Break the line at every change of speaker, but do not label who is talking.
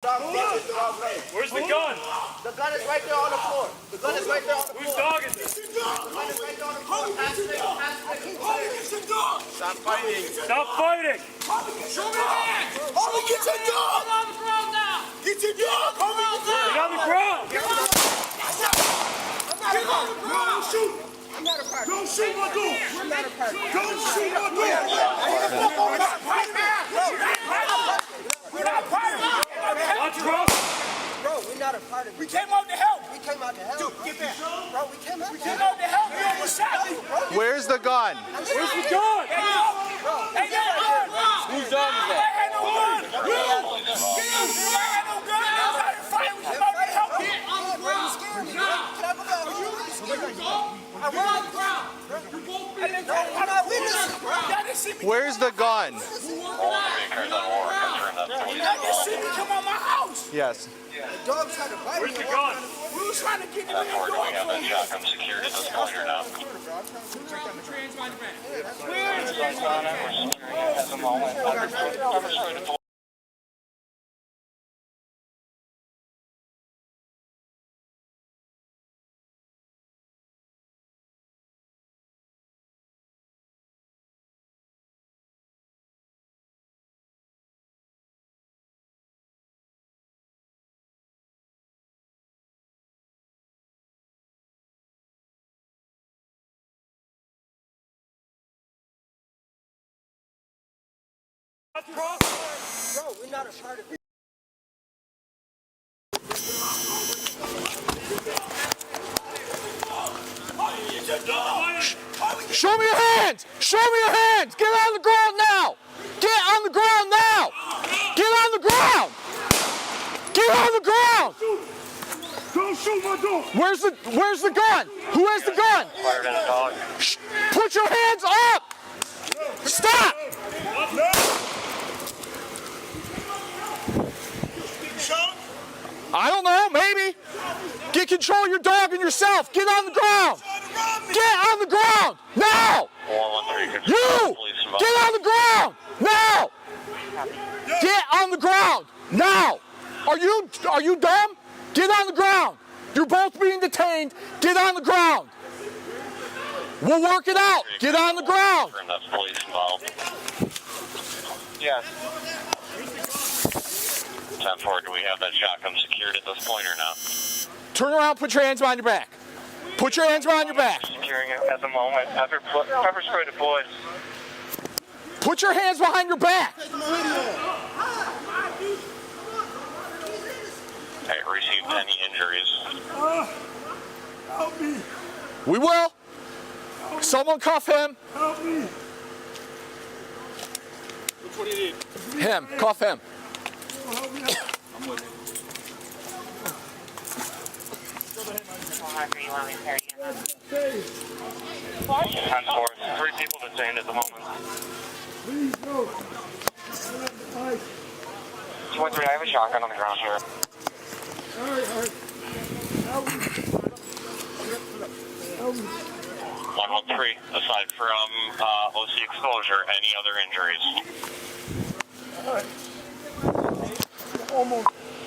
dog feet.
Where's the gun?
The gun is right there on the floor. The gun is right there on the floor.
Whose dog is this?
The gun is right there on the floor. Pass it.
Stop fighting.
Stop fighting!
Show me your hands. Homie, get your dog.
Get on the ground now.
Get your dog, homie.
Get on the ground!
Get on the ground. Don't shoot.
I'm not a part.
Don't shoot my dog.
I'm not a part.
Don't shoot my dog. We're not fighting.
Watch Ross!
Bro, we're not a part of it.
We came out to help.
We came out to help.
Dude, get back.
Bro, we came out to
Came
help.
out to help. You almost shot me.
Where's the gun?
Where's the gun?
Hey, yo. Hey, yo.
Whose dog is that?
I ain't no gun. You. Get out. I ain't no gun. I'm trying to fight. We came out to help.
Get on the ground.
Can I go down?
Get on the ground. You both be in the
I'm not witnessing.
Y'all didn't see me.
Where's the gun?
Y'all didn't see me come on my house.
Yes.
The dog tried to bite me.
Where's the gun?
We was trying to get you in the
Do we have
door.
that shotgun secured at this point or not?
Where is it?
At the moment, cover straight at the
Bro, we're not a part of it.
Show me your hands! Show me your hands! Get on the ground now! Get on the ground now! Get on the ground! Get on the ground!
Don't shoot my dog.
Where's the gun? Who has the gun?
fired at a dog.
Put your hands up! Stop! I don't know, maybe. Get control of your dog and yourself. Get on the ground. Get on the ground now.
113.
You get on the ground now. Get on the ground now. Are you dumb? Get on the ground. You're both being detained. Get on the ground. We'll work it out. Get on the ground.
That's police involved. Yes. 10-4, do we have that shotgun secured at this point or not?
Turn around, put your hands behind your back. Put your hands behind your back.
Securing it at the moment. Pepper spray deployed.
Put your hands behind your back.
Hey, received any injuries?
Help me.
We will. Someone cuff him.
Help me.
Which one do you need?
Him. Cuff him.
Help me.
I'm with you.
Henceforth, 3 people detained at the moment.
Please, no.
213, I have a shotgun on the ground here.
All right. Help me. Help me.
113, aside from OC exposure, any other injuries?
Almost.